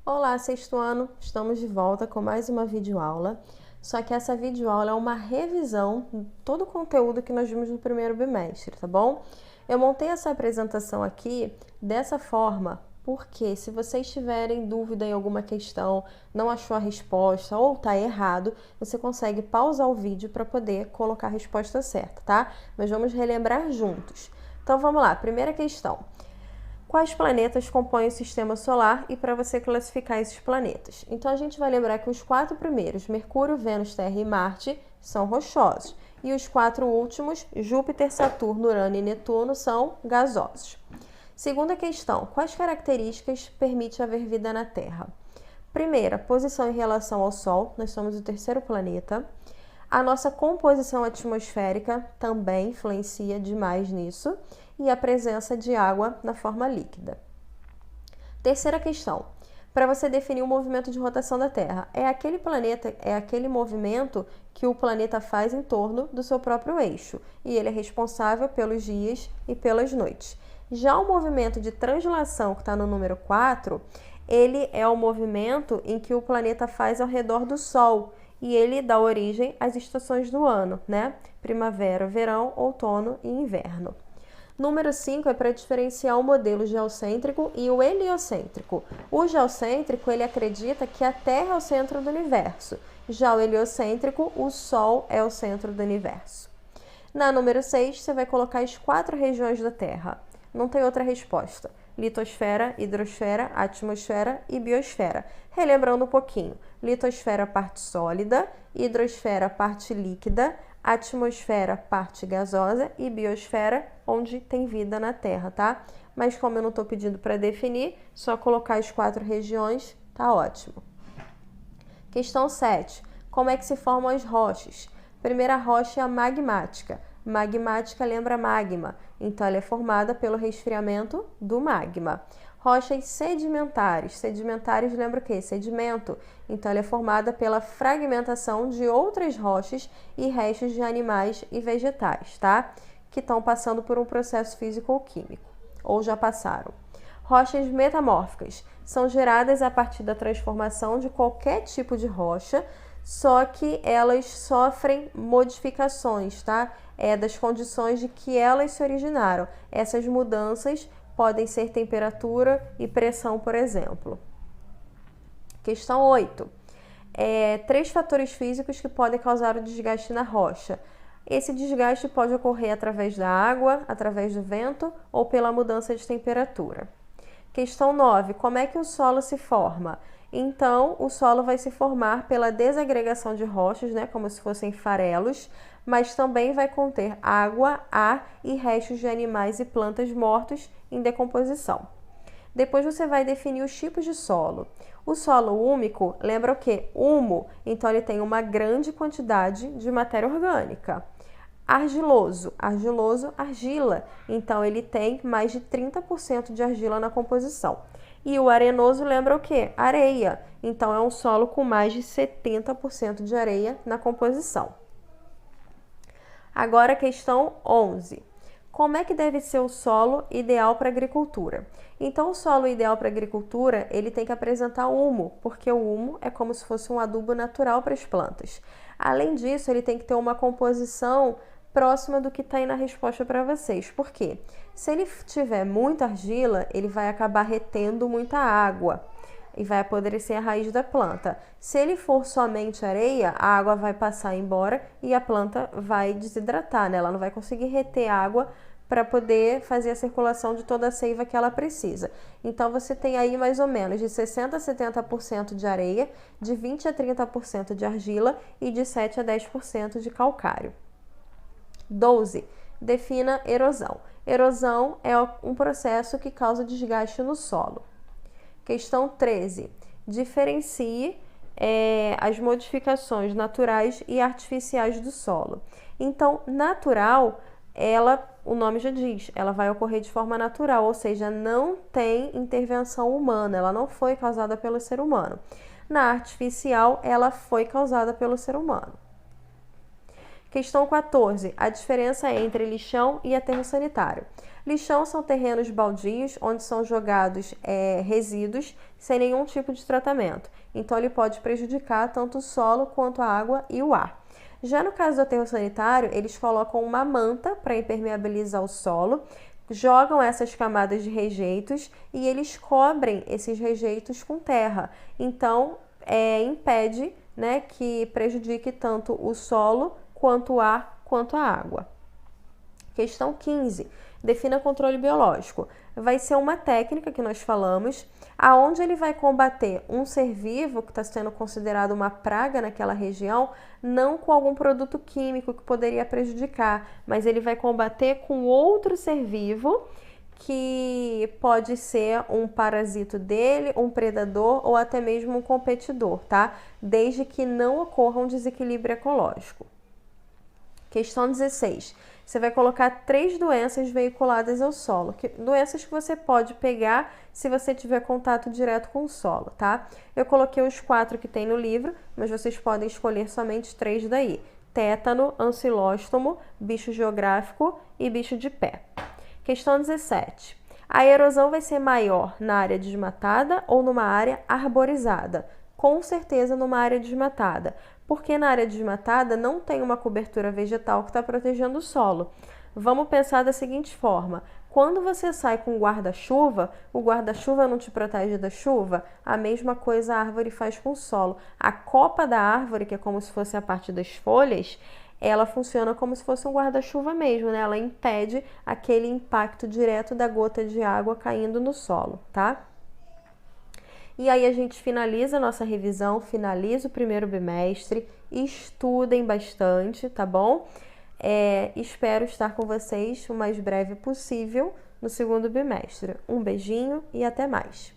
Olá, sexto ano! Estamos de volta com mais uma videoaula, só que essa videoaula é uma revisão de todo o conteúdo que nós vimos no primeiro bimestre, tá bom? Eu montei essa apresentação aqui dessa forma porque se vocês tiverem dúvida em alguma questão, não achou a resposta ou tá errado, você consegue pausar o vídeo para poder colocar a resposta certa, tá? Mas vamos relembrar juntos. Então vamos lá, primeira questão. Quais planetas compõem o sistema solar e para você classificar esses planetas? Então a gente vai lembrar que os 4 primeiros, Mercúrio, Vênus, Terra e Marte, são rochosos. E os 4 últimos, Júpiter, Saturno, Urano e Netuno, são gasosos. Segunda questão, quais características permitem haver vida na Terra? Primeira, posição em relação ao Sol, nós somos o terceiro planeta. A nossa composição atmosférica também influencia demais nisso. E a presença de água na forma líquida. Terceira questão. Para você definir o movimento de rotação da Terra, é aquele movimento que o planeta faz em torno do seu próprio eixo, e ele é responsável pelos dias e pelas noites. Já o movimento de translação, que está no número 4, ele é o movimento em que o planeta faz ao redor do Sol, e ele dá origem às estações do ano, né? Primavera, verão, outono e inverno. Número 5 é para diferenciar o modelo geocêntrico e o heliocêntrico. O geocêntrico, ele acredita que a Terra é o centro do universo. Já o heliocêntrico, o Sol é o centro do universo. Na número 6, você vai colocar as 4 regiões da Terra. Não tem outra resposta. Litosfera, hidrosfera, atmosfera e biosfera. Relembrando um pouquinho. Litosfera, parte sólida, hidrosfera, parte líquida, atmosfera, parte gasosa e biosfera, onde tem vida na Terra, tá? Mas como eu não estou pedindo para definir, só colocar as 4 regiões, tá ótimo. Questão 7. Como é que se formam as rochas? Primeira rocha é a magmática. Magmática lembra magma, então ela é formada pelo resfriamento do magma. Rochas sedimentares. Sedimentares lembra o quê? Sedimento. Então, ela é formada pela fragmentação de outras rochas e restos de animais e vegetais, tá? Que estão passando por um processo físico ou químico, ou já passaram. Rochas metamórficas. São geradas a partir da transformação de qualquer tipo de rocha, só que elas sofrem modificações, tá? Das condições de que elas se originaram. Essas mudanças podem ser temperatura e pressão, por exemplo. Questão 8. 3 fatores físicos que podem causar o desgaste na rocha. Esse desgaste pode ocorrer através da água, através do vento ou pela mudança de temperatura. Questão 9. Como é que o solo se forma? Então, o solo vai se formar pela desagregação de rochas, né, como se fossem farelos, mas também vai conter água, ar e restos de animais e plantas mortos em decomposição. Depois você vai definir os tipos de solo. O solo úmico lembra o quê? Humo, então ele tem uma grande quantidade de matéria orgânica. Argiloso, argila, então ele tem mais de 30% de argila na composição. E o arenoso lembra o quê? Areia, então é um solo com mais de 70% de areia na composição. Agora a questão 11. Como é que deve ser o solo ideal para a agricultura? Então, o solo ideal para a agricultura, ele tem que apresentar humo, porque o humo é como se fosse um adubo natural para as plantas. Além disso, ele tem que ter uma composição próxima do que está aí na resposta para vocês. Por quê? Se ele tiver muita argila, ele vai acabar retendo muita água e vai apodrecer a raiz da planta. Se ele for somente areia, a água vai passar embora e a planta vai desidratar, né? Ela não vai conseguir reter água para poder fazer a circulação de toda a seiva que ela precisa. Então, você tem aí mais ou menos de 60% a 70% de areia, de 20% a 30% de argila e de 7% a 10% de calcário. 12. Defina erosão. Erosão é um processo que causa desgaste no solo. Questão 13. Diferencie as modificações naturais e artificiais do solo. Então, natural, o nome já diz, ela vai ocorrer de forma natural, ou seja, não tem intervenção humana, ela não foi causada pelo ser humano. Na artificial, ela foi causada pelo ser humano. Questão 14. A diferença entre lixão e aterro sanitário. Lixão são terrenos baldios onde são jogados resíduos sem nenhum tipo de tratamento. Então, ele pode prejudicar tanto o solo quanto a água e o ar. Já no caso do aterro sanitário, eles colocam uma manta para impermeabilizar o solo, jogam essas camadas de rejeitos e eles cobrem esses rejeitos com terra. Então, impede, né, que prejudique tanto o solo, quanto o ar, quanto a água. Questão 15. Defina controle biológico. Vai ser uma técnica que nós falamos, aonde ele vai combater um ser vivo que está sendo considerado uma praga naquela região, não com algum produto químico que poderia prejudicar, mas ele vai combater com outro ser vivo que pode ser um parasito dele, um predador ou até mesmo um competidor, tá? Desde que não ocorra um desequilíbrio ecológico. Questão 16. Você vai colocar 3 doenças veiculadas ao solo. Doenças que você pode pegar se você tiver contato direto com o solo, tá? Eu coloquei os 4 que tem no livro, mas vocês podem escolher somente 3 daí. Tétano, ancilóstomo, bicho geográfico e bicho de pé. Questão 17. A erosão vai ser maior na área desmatada ou numa área arborizada? Com certeza numa área desmatada, porque na área desmatada não tem uma cobertura vegetal que está protegendo o solo. Vamos pensar da seguinte forma: quando você sai com guarda-chuva, o guarda-chuva não te protege da chuva? A mesma coisa a árvore faz com o solo. A copa da árvore, que é como se fosse a parte das folhas, ela funciona como se fosse um guarda-chuva mesmo, né? Ela impede aquele impacto direto da gota de água caindo no solo, tá? E aí a gente finaliza a nossa revisão, finaliza o primeiro bimestre, estudem bastante, tá bom? Espero estar com vocês o mais breve possível no segundo bimestre. Um beijinho e até mais!